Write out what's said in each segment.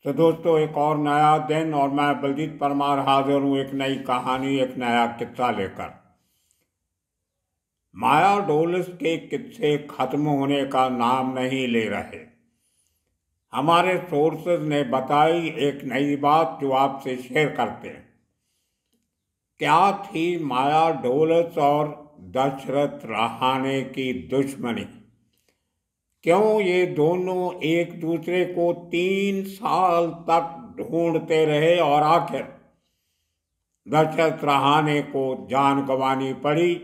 तो दोस्तों, एक और नया दिन और मैं बलजीत परमार हाजिर हूँ एक नई कहानी, एक नया किस्सा लेकर। माया डोलिस के किस्से खत्म होने का नाम नहीं ले रहे। हमारे सोर्सेज ने बताई एक नई बात जो आपसे शेयर करते हैं। क्या थी माया डोलिस और दशरथ रहाणे की दुश्मनी? क्यों ये दोनों एक दूसरे को 3 साल तक ढूंढते रहे और आखिर दशरथ रहाणे को जान गंवानी पड़ी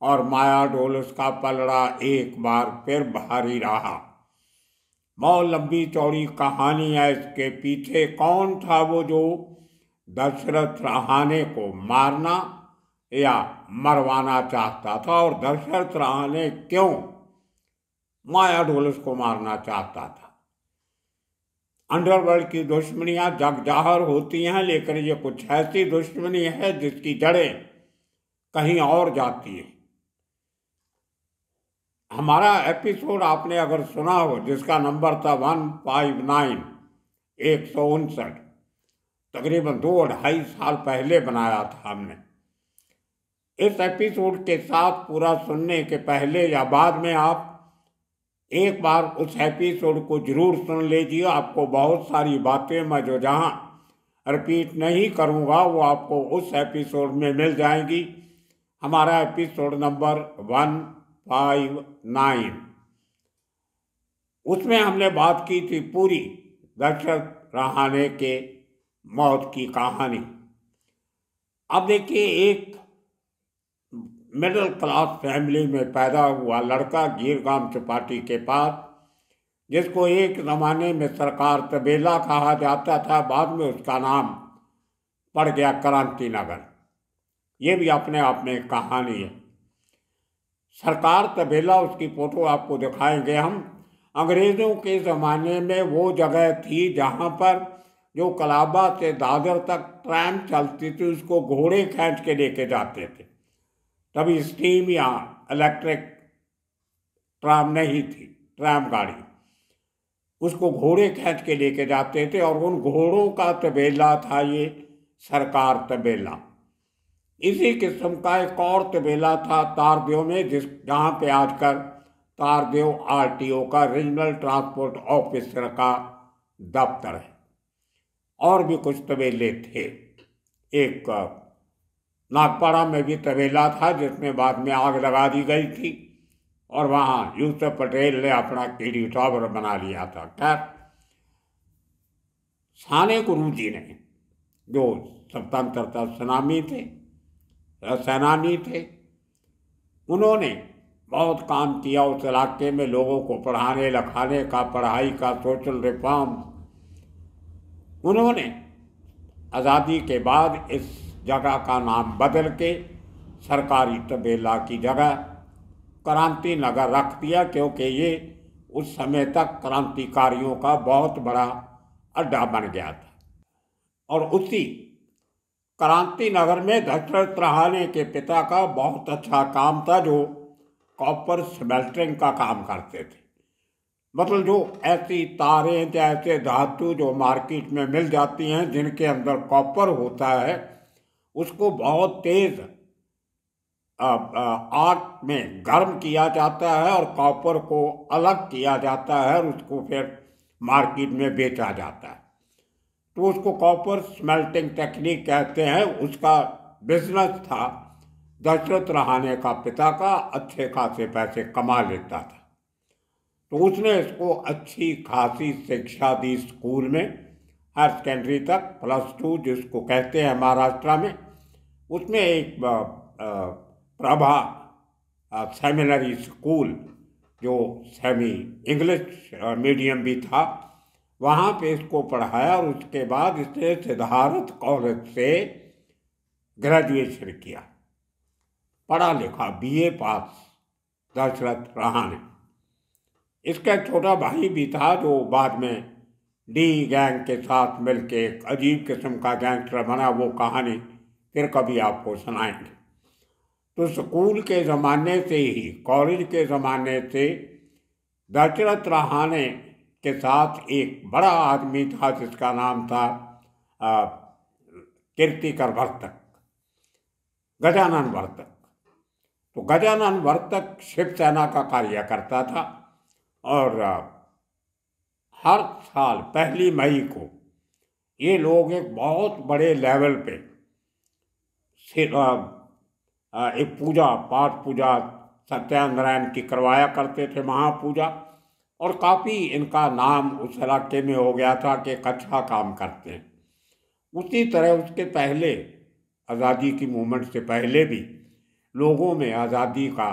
और माया डोलिस का पलड़ा एक बार फिर भारी रहा। बहुत लंबी चौड़ी कहानी है इसके पीछे। कौन था वो जो दशरथ रहाणे को मारना या मरवाना चाहता था, और दशरथ रहाणे क्यों माया डोलिस को मारना चाहता था? अंडरवर्ल्ड की दुश्मनियां जग जाहिर होती हैं, लेकिन ये कुछ ऐसी दुश्मनी है जिसकी जड़ें कहीं और जाती है। हमारा एपिसोड आपने अगर सुना हो, जिसका नंबर था 159, 159, तकरीबन 2-2.5 साल पहले बनाया था हमने। इस एपिसोड के साथ पूरा सुनने के पहले या बाद में आप एक बार उस एपिसोड को जरूर सुन लीजिए। आपको बहुत सारी बातें मैं जो जहां रिपीट नहीं करूंगा वो आपको उस एपिसोड में मिल जाएंगी। हमारा एपिसोड नंबर 159, उसमें हमने बात की थी पूरी दशरथ रहाणे के मौत की कहानी। अब देखिए, एक मिडिल क्लास फैमिली में पैदा हुआ लड़का गिरगाम चौपाटी के पास, जिसको एक ज़माने में सरकार तबेला कहा जाता था, बाद में उसका नाम पड़ गया क्रांति नगर। ये भी अपने आप में एक कहानी है। सरकार तबेला, उसकी फ़ोटो आपको दिखाएंगे हम। अंग्रेज़ों के ज़माने में वो जगह थी जहाँ पर जो कलाबा से दादर तक ट्रैम चलती थी, उसको घोड़े खींच के लेके जाते थे। तभी स्टीम या इलेक्ट्रिक ट्राम नहीं थी, ट्राम गाड़ी, उसको घोड़े खींच के लेके जाते थे और उन घोड़ों का तबेला था ये सरकार तबेला। इसी किस्म का एक और तबेला था तारदेव में, जहाँ पे आजकल तारदेव आरटीओ का रीजनल ट्रांसपोर्ट ऑफिसर का दफ्तर है। और भी कुछ तबेले थे। एक नागपाड़ा में भी तबेला था जिसमें बाद में आग लगा दी गई थी और वहाँ यूसुफ पटेल ने अपना कीड़ी टावर बना लिया था। खैर, साने गुरुजी ने, जो स्वतंत्रता सेनानी थे, उन्होंने बहुत काम किया उस इलाके में, लोगों को पढ़ाने लिखाने का, पढ़ाई का, सोशल रिफॉर्म। उन्होंने आज़ादी के बाद इस जगह का नाम बदल के सरकारी तबेला की जगह क्रांति नगर रख दिया, क्योंकि ये उस समय तक क्रांतिकारियों का बहुत बड़ा अड्डा बन गया था। और उसी क्रांति नगर में दशरथ रहाणे के पिता का बहुत अच्छा काम था, जो कॉपर स्मेल्टिंग का काम करते थे। मतलब जो ऐसी तारें या ऐसे धातु जो मार्केट में मिल जाती हैं जिनके अंदर कॉपर होता है, उसको बहुत तेज आग में गर्म किया जाता है और कॉपर को अलग किया जाता है और उसको फिर मार्केट में बेचा जाता है। तो उसको कॉपर स्मेल्टिंग टेक्निक कहते हैं। उसका बिजनेस था। दशरथ रहाणे का पिता का अच्छे खासे पैसे कमा लेता था, तो उसने इसको अच्छी खासी शिक्षा दी स्कूल में, हायर सेकेंडरी तक, +2 जिसको कहते हैं महाराष्ट्र में। उसमें एक प्रभा सेमिनरी स्कूल, जो सेमी इंग्लिश मीडियम भी था, वहाँ पे इसको पढ़ाया और उसके बाद इसने सिद्धार्थ कॉलेज से ग्रेजुएशन किया। पढ़ा लिखा, BA पास दशरथ रहाणे। इसका एक छोटा भाई भी था जो बाद में डी गैंग के साथ मिलके एक अजीब किस्म का गैंगस्टर बना। वो कहानी फिर कभी आपको सुनाएंगे। तो स्कूल के ज़माने से ही, कॉलेज के ज़माने से दशरथ रहाणे के साथ एक बड़ा आदमी था जिसका नाम था कीर्तिकर वर्तक, गजानन वर्तक। तो गजानन वर्तक शिवसेना का कार्य करता था और हर साल 1 मई को ये लोग एक बहुत बड़े लेवल पे एक पूजा पाठ पूजा सत्यानारायण की करवाया करते थे, महापूजा। और काफ़ी इनका नाम उस इलाके में हो गया था कि एक अच्छा काम करते हैं। उसी तरह उसके पहले, आज़ादी की मूवमेंट से पहले भी लोगों में आज़ादी का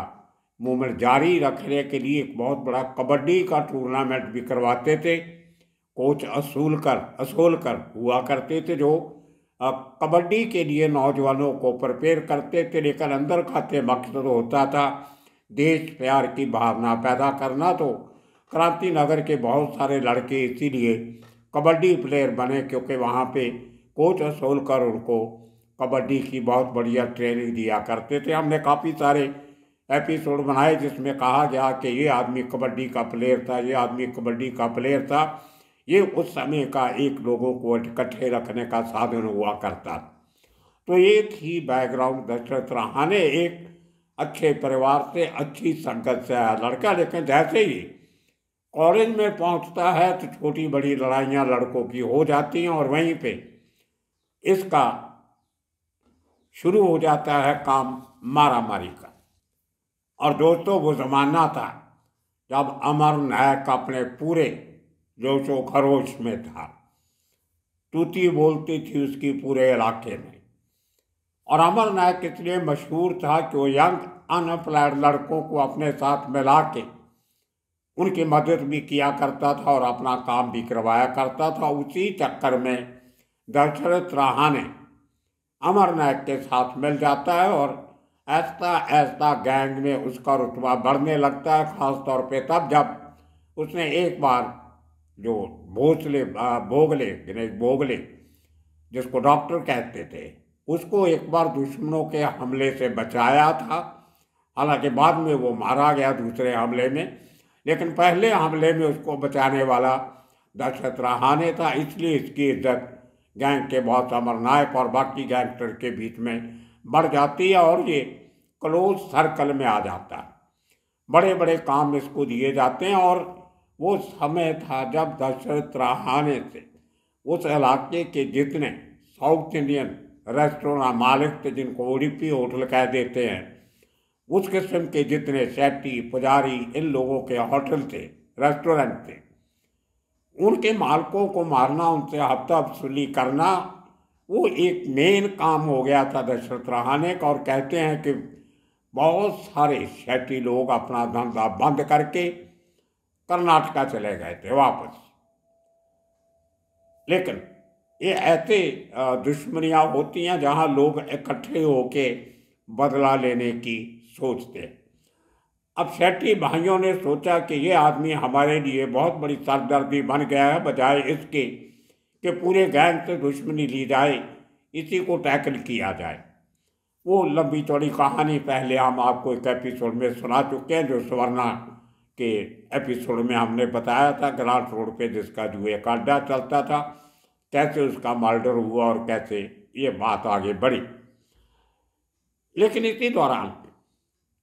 मूवमेंट जारी रखने के लिए एक बहुत बड़ा कबड्डी का टूर्नामेंट भी करवाते थे। कोच असोलकर हुआ करते थे जो कबड्डी के लिए नौजवानों को प्रिपेयर करते थे, लेकिन अंदर खाते मकसद होता था देश प्यार की भावना पैदा करना। तो क्रांति नगर के बहुत सारे लड़के इसीलिए कबड्डी प्लेयर बने, क्योंकि वहाँ पे कोच असोलकर उनको कबड्डी की बहुत बढ़िया ट्रेनिंग दिया करते थे। हमने काफ़ी सारे एपिसोड बनाए जिसमें कहा गया कि ये आदमी कबड्डी का प्लेयर था, ये आदमी कबड्डी का प्लेयर था। ये उस समय का एक लोगों को इकट्ठे रखने का साधन हुआ करता। तो ये थी बैकग्राउंड। दशरथ रहाणे एक अच्छे परिवार से, अच्छी संगत से आया लड़का, लेकिन जैसे ही कॉलेज में पहुंचता है तो छोटी बड़ी लड़ाइयाँ लड़कों की हो जाती हैं और वहीं पे इसका शुरू हो जाता है काम मारा मारी का। और दोस्तों, वो ज़माना था जब अमर नायक अपने पूरे जोशो खरोश में था, तूती बोलती थी उसकी पूरे इलाके में। और अमर नायक इसलिए मशहूर था कि वो यंग अनएम्प्लॉयड लड़कों को अपने साथ मिला के उनकी मदद भी किया करता था और अपना काम भी करवाया करता था। उसी चक्कर में दशरथ रहाणे अमर नायक के साथ मिल जाता है और ऐसा ऐसा गैंग में उसका रुतबा बढ़ने लगता है, ख़ास तौर पे तब जब उसने एक बार जो गणेश भोगले जिसको डॉक्टर कहते थे, उसको एक बार दुश्मनों के हमले से बचाया था। हालांकि बाद में वो मारा गया दूसरे हमले में, लेकिन पहले हमले में उसको बचाने वाला दशरथ रहाणे था। इसलिए इसकी इज्जत गैंग के बॉस अमर नायक और बाकी गैंगस्टर के बीच में बढ़ जाती है और ये क्लोज सर्कल में आ जाता है। बड़े बड़े काम इसको दिए जाते हैं। और वो समय था जब दशरथ रहाणे से उस इलाके के जितने साउथ इंडियन रेस्टोरेंट मालिक थे, जिनको उडुपी होटल कह देते हैं, उस किस्म के जितने सेठी पुजारी इन लोगों के होटल थे, रेस्टोरेंट थे, उनके मालिकों को मारना, उनसे हफ्ता वसूली करना, वो एक मेन काम हो गया था दशरथ रहाणे का। और कहते हैं कि बहुत सारे सेठी लोग अपना धंधा बंद करके कर्नाटका चले गए थे वापस। लेकिन ये ऐसे दुश्मनियाँ होती हैं जहाँ लोग इकट्ठे होके बदला लेने की सोचते हैं। अब सेठी भाइयों ने सोचा कि ये आदमी हमारे लिए बहुत बड़ी सरदर्दी बन गया है, बजाय इसके कि पूरे गैंग से दुश्मनी ली जाए, इसी को टैकल किया जाए। वो लंबी चौड़ी कहानी पहले हम आपको एक एपिसोड में सुना चुके हैं, जो स्वर्णा के एपिसोड में हमने बताया था। ग्रांट रोड पे जिसका जुए का अड्डा चलता था, कैसे उसका मर्डर हुआ और कैसे ये बात आगे बढ़ी। लेकिन इसी दौरान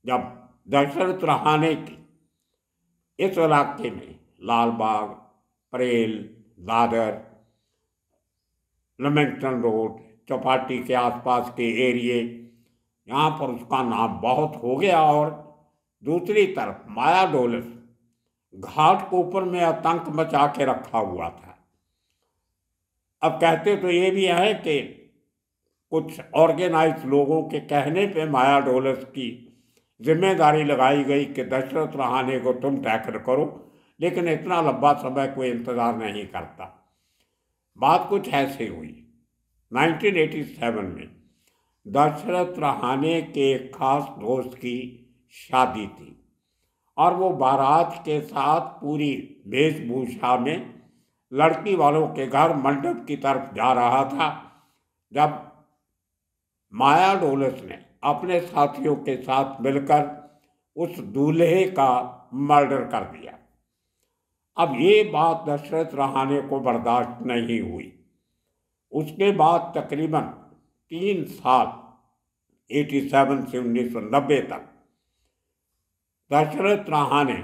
जब दशरथ रहाणे की इस इलाके में लालबाग, परेल, दादर, लेमेंगटन रोड, चौपाटी के आसपास के एरिए, यहाँ पर उसका नाम बहुत हो गया। और दूसरी तरफ माया डोलस घाट के ऊपर में आतंक मचा के रखा हुआ था। अब कहते तो ये भी है कि कुछ ऑर्गेनाइज लोगों के कहने पे माया डोलस की जिम्मेदारी लगाई गई कि दशरथ रहाणे को तुम टैकल करो, लेकिन इतना लंबा समय कोई इंतज़ार नहीं करता। बात कुछ ऐसे हुई। 1987 में दशरथ रहाणे के एक खास दोस्त की शादी थी और वो बारात के साथ पूरी वेशभूषा में लड़की वालों के घर मंडप की तरफ जा रहा था, जब माया डोलस ने अपने साथियों के साथ मिलकर उस दूल्हे का मर्डर कर दिया। अब ये बात दशरथ रहाणे को बर्दाश्त नहीं हुई। उसके बाद तकरीबन 3 साल 87 से 1990 तक दशरथ रहाणे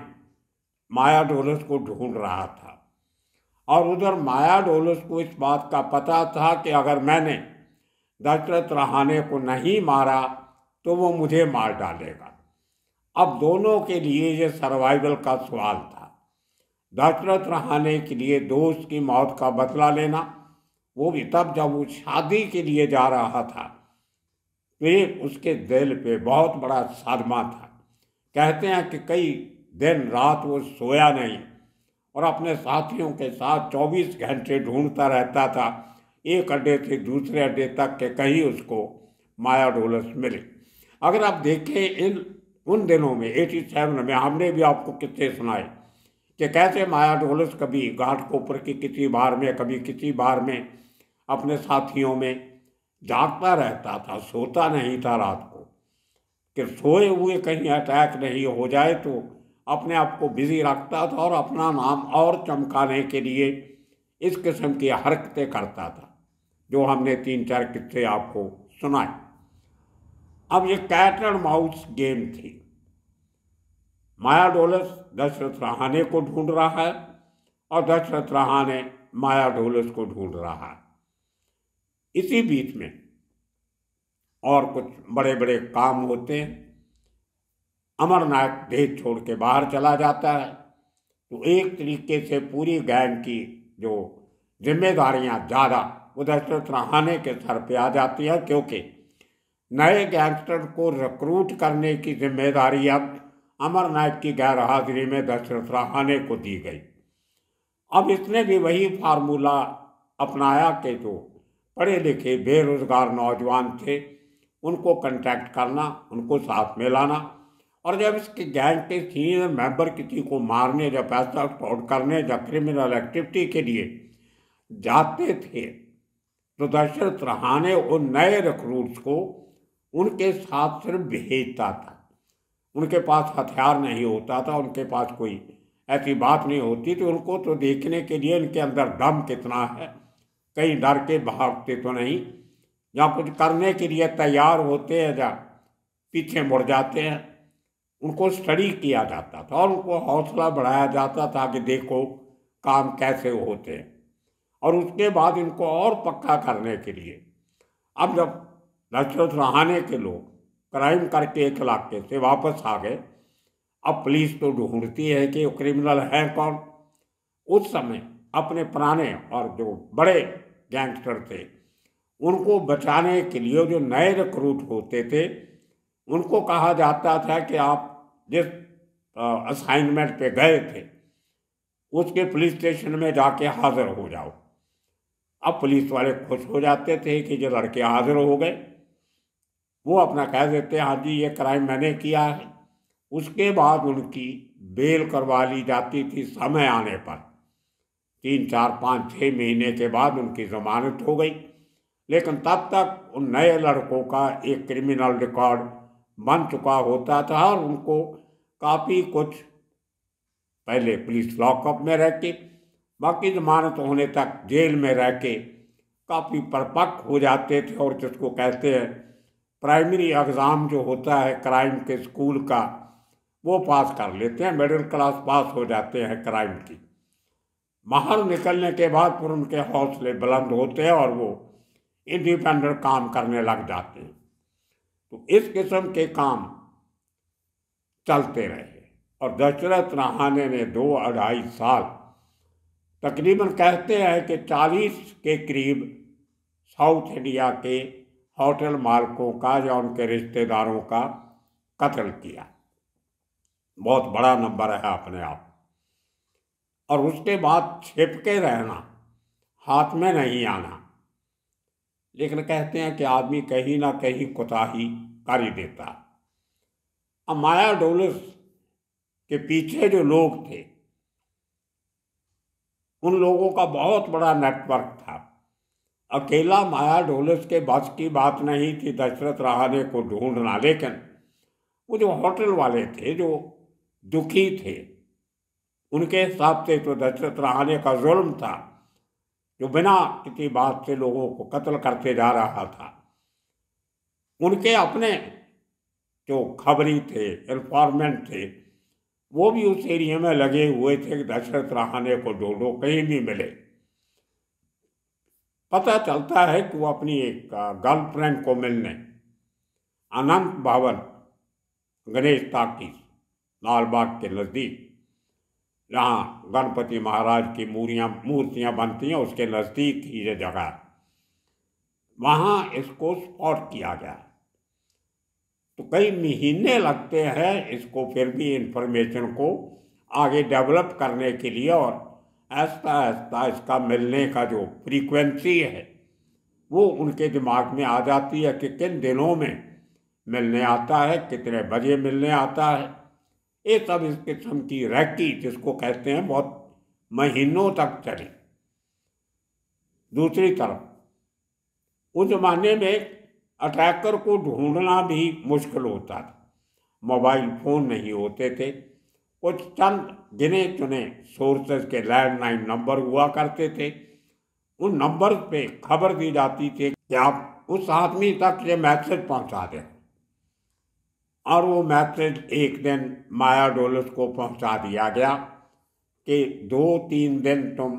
माया डोलस को ढूंढ रहा था। और उधर माया डोलस को इस बात का पता था कि अगर मैंने दशरथ रहाणे को नहीं मारा तो वो मुझे मार डालेगा। अब दोनों के लिए ये सर्वाइवल का सवाल था। दशरथ रहाणे के लिए दोस्त की मौत का बदला लेना, वो भी तब जब वो शादी के लिए जा रहा था। तो उसके दिल पे बहुत बड़ा सदमा था। कहते हैं कि कई दिन रात वो सोया नहीं और अपने साथियों के साथ 24 घंटे ढूंढता रहता था, एक अड्डे से दूसरे अड्डे तक के कहीं उसको माया डोलस मिले। अगर आप देखें उन दिनों में 87 में हमने भी आपको किस्से सुनाए कि कैसे माया डोलस कभी घाटकोपर की किसी बार में, कभी किसी बार में अपने साथियों में जागता रहता था, सोता नहीं था रात को, कि सोए हुए कहीं अटैक नहीं हो जाए तो अपने आप को बिजी रखता था और अपना नाम और चमकाने के लिए इस किस्म की हरकतें करता था, जो हमने 3-4 किस्से आपको सुनाए। अब ये कैट एंड माउस गेम थी। माया डोलस दशरथ रहाणे को ढूंढ रहा है और दशरथ रहाणे माया डोलस को ढूंढ रहा है। इसी बीच में और कुछ बड़े बड़े काम होते हैं। अमरनाथ देश छोड़ के बाहर चला जाता है, तो एक तरीके से पूरी गैंग की जो जिम्मेदारियां ज़्यादा वो दशरथ रहाणे के सर पे आ जाती है, क्योंकि नए गैंगस्टर को रिक्रूट करने की जिम्मेदारी अब अमरनाथ की गैर हाजिरी में दशरथ रहाणे को दी गई। अब इसने भी वही फार्मूला अपनाया कि जो पढ़े लिखे बेरोजगार नौजवान थे उनको कांटेक्ट करना, उनको साथ में लाना, और जब इसके गैंग के सीनियर मेंबर किसी को मारने या पैसा फ्रॉड करने या क्रिमिनल एक्टिविटी के लिए जाते थे तो दशरथ रहाणे उन नए रिक्रूट्स को उनके साथ सिर्फ भेजता था। उनके पास हथियार नहीं होता था, उनके पास कोई ऐसी बात नहीं होती थी। उनको तो देखने के लिए इनके अंदर दम कितना है, कहीं डर के भागते तो नहीं, या कुछ करने के लिए तैयार होते हैं या पीछे मुड़ जाते हैं, उनको स्टडी किया जाता था और उनको हौसला बढ़ाया जाता था कि देखो काम कैसे होते हैं। और उसके बाद इनको और पक्का करने के लिए अब जब दशरथ रहाणे के लोग क्राइम करके एक इलाके से वापस आ गए, अब पुलिस तो ढूंढती है कि वो क्रिमिनल है कौन। उस समय अपने पुराने और जो बड़े गैंगस्टर थे उनको बचाने के लिए जो नए रिक्रूट होते थे उनको कहा जाता था कि आप जिस असाइनमेंट पे गए थे उसके पुलिस स्टेशन में जाके हाजिर हो जाओ। अब पुलिस वाले खुश हो जाते थे कि जो लड़के हाजिर हो गए, वो अपना कह देते हैं हाँ जी ये क्राइम मैंने किया है। उसके बाद उनकी बेल करवा ली जाती थी समय आने पर। 3-4-5-6 महीने के बाद उनकी जमानत हो गई, लेकिन तब तक उन नए लड़कों का एक क्रिमिनल रिकॉर्ड बन चुका होता था और उनको काफ़ी कुछ पहले पुलिस लॉकअप में रह के, बाकी जमानत होने तक जेल में रह के काफ़ी परिपक्व हो जाते थे। और जिसको कहते हैं प्राइमरी एग्ज़ाम जो होता है क्राइम के स्कूल का, वो पास कर लेते हैं, मिडिल क्लास पास हो जाते हैं क्राइम की। बाहर निकलने के बाद फिर उनके हौसले बुलंद होते हैं और वो इंडिपेंडेंट काम करने लग जाते हैं। तो इस किस्म के काम चलते रहे और दशरथ रहाणे ने 2-2.5 साल तकरीबन कहते हैं कि 40 के करीब साउथ इंडिया के होटल मालिकों का या उनके रिश्तेदारों का कत्ल किया। बहुत बड़ा नंबर है अपने आप। और उसके बाद छिप के रहना, हाथ में नहीं आना। लेकिन कहते हैं कि आदमी कहीं ना कहीं कोताही कर ही देता। अब माया डोलस के पीछे जो लोग थे उन लोगों का बहुत बड़ा नेटवर्क था। अकेला माया डोलस के बस की बात नहीं थी दशरथ रहाणे को ढूंढना, लेकिन वो जो होटल वाले थे जो दुखी थे उनके हिसाब से तो दशरथ रहाणे का जुल्म था, जो बिना किसी बात से लोगों को कत्ल करते जा रहा था। उनके अपने जो खबरी थे, इन्फॉर्मेंट थे, वो भी उस एरिया में लगे हुए थे कि दशरथ रहाणे को ढूंढो, कहीं भी मिले। पता चलता है कि वो अपनी एक गर्लफ्रेंड को मिलने अनंत भवन, गणेश टाकीज, लालबाग के नज़दीक, जहाँ गणपति महाराज की मूर्तियाँ बनती हैं, उसके नज़दीक ही ये जगह, वहाँ इसको स्पॉट किया गया। तो कई महीने लगते हैं इसको फिर भी इंफॉर्मेशन को आगे डेवलप करने के लिए, और आहिस्ता आहिस्ता इसका मिलने का जो फ्रीक्वेंसी है वो उनके दिमाग में आ जाती है कि किन दिनों में मिलने आता है, कितने बजे मिलने आता है। ये सब इस किस्म की रैकी जिसको कहते हैं बहुत महीनों तक चली। दूसरी तरफ उस जमाने में अटैकर को ढूंढना भी मुश्किल होता था। मोबाइल फ़ोन नहीं होते थे, कुछ चंद गिने चुने सोर्सेज के लैंडलाइन नंबर हुआ करते थे। उन नंबर पे खबर दी जाती थी कि आप उस आदमी तक ये मैसेज पहुंचा दें, और वो मैसेज एक दिन माया डोलस को पहुंचा दिया गया कि 2-3 दिन तुम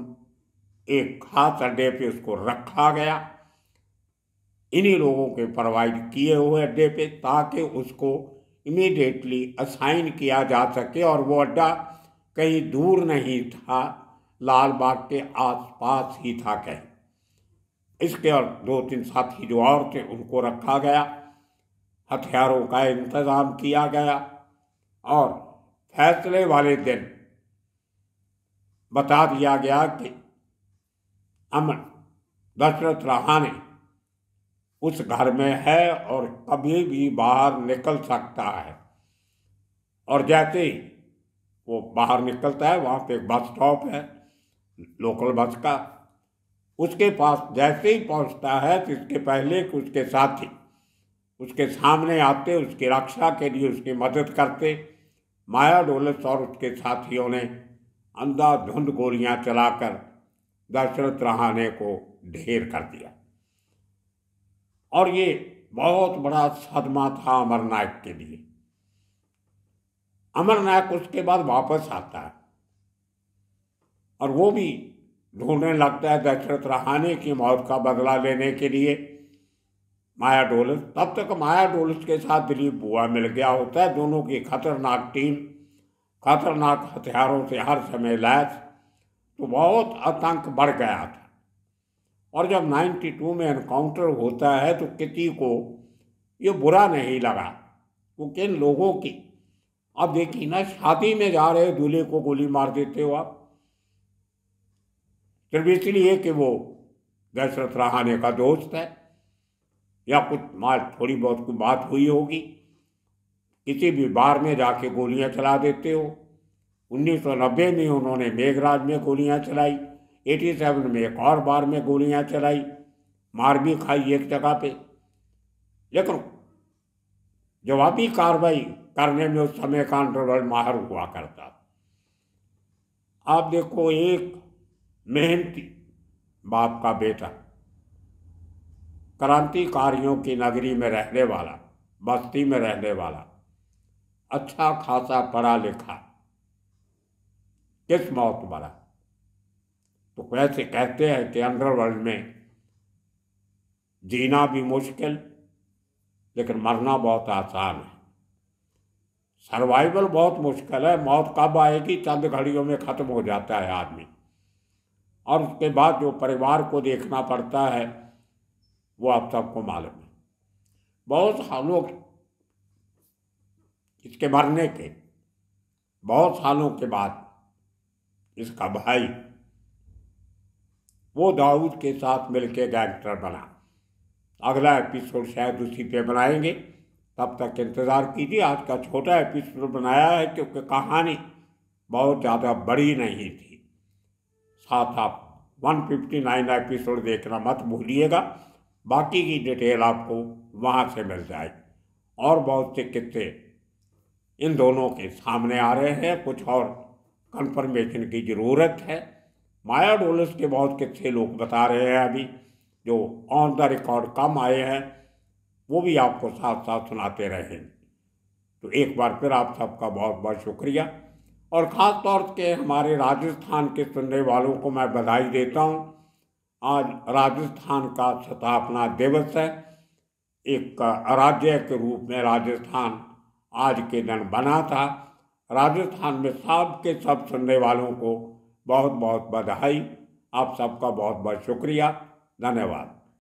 एक खास अड्डे पे उसको रखा गया, इन्हीं लोगों के प्रोवाइड किए हुए अड्डे पे, ताकि उसको इमीडिएटली असाइन किया जा सके। और वो अड्डा कहीं दूर नहीं था, लाल बाग के आसपास ही था कहीं। इसके और 2-3 साथी जो और थे उनको रखा गया, हथियारों का इंतज़ाम किया गया, और फैसले वाले दिन बता दिया गया कि अमन दशरथ रहाणे उस घर में है और कभी भी बाहर निकल सकता है। और जैसे ही वो बाहर निकलता है, वहाँ पे एक बस स्टॉप है लोकल बस का, उसके पास जैसे ही पहुँचता है तो इसके पहले कि उसके साथी उसके सामने आते, उसकी रक्षा के लिए उसकी मदद करते, माया डोलस और उसके साथियों ने अंधाधुंध गोलियां चलाकर दशरथ रहाणे को ढेर कर दिया। और ये बहुत बड़ा सदमा था अमरनायक के लिए। अमरनायक उसके बाद वापस आता है और वो भी ढूंढने लगता है दशरथ रहाणे की मौत का बदला लेने के लिए माया डोलस। तब तक माया डोलस के साथ दिलीप बुआ मिल गया होता है। दोनों की खतरनाक टीम, खतरनाक हथियारों से हर समय लैस, तो बहुत आतंक बढ़ गया था। और जब 92 में एनकाउंटर होता है तो किसी को ये बुरा नहीं लगा, वो किन लोगों की, अब देखिए ना, शादी में जा रहे दूल्हे को गोली मार देते हो आप, सिर्फ इसलिए कि वो दशरथ रहाणे का दोस्त है, या कुछ थोड़ी बहुत कोई बात हुई होगी। किसी भी बार में जाके गोलियां चला देते हो। 1990 में उन्होंने मेघराज में गोलियां चलाई, 87 में एक और बार में गोलियां चलाई, मार भी खाई एक जगह पे। लेकिन जवाबी कार्रवाई करने में उस समय का अंडरवर्ल्ड माहिर हुआ करता। आप देखो, एक मेहनती बाप का बेटा, क्रांतिकारियों की नगरी में रहने वाला, बस्ती में रहने वाला, अच्छा खासा पढ़ा लिखा, किस मौत मरा। तो वैसे कहते हैं कि अंडरवर्ल्ड में जीना भी मुश्किल, लेकिन मरना बहुत आसान है। सर्वाइवल बहुत मुश्किल है। मौत कब आएगी, चंद घड़ियों में ख़त्म हो जाता है आदमी, और उसके बाद जो परिवार को देखना पड़ता है वो आप सबको मालूम है। बहुत सालों इसके मरने के बहुत सालों के बाद इसका भाई वो दाऊद के साथ मिलकर गैंगस्टर बना। अगला एपिसोड शायद उसी पे बनाएंगे, तब तक इंतज़ार कीजिए। आज का छोटा एपिसोड बनाया है क्योंकि कहानी बहुत ज़्यादा बड़ी नहीं थी। साथ आप 159 एपिसोड देखना मत भूलिएगा, बाकी की डिटेल आपको वहाँ से मिल जाएगी। और बहुत से किस्से इन दोनों के सामने आ रहे हैं, कुछ और कंफर्मेशन की ज़रूरत है। माया डोलस के बहुत किस्से लोग बता रहे हैं अभी, जो ऑन द रिकॉर्ड कम आए हैं, वो भी आपको साथ साथ सुनाते रहें। तो एक बार फिर आप सबका बहुत बहुत शुक्रिया, और ख़ास तौर से हमारे राजस्थान के सुनने वालों को मैं बधाई देता हूँ। आज राजस्थान का स्थापना दिवस है। एक राज्य के रूप में राजस्थान आज के दिन बना था। राजस्थान में सब के सब सुनने वालों को बहुत बहुत बधाई। आप सबका बहुत बहुत शुक्रिया, धन्यवाद।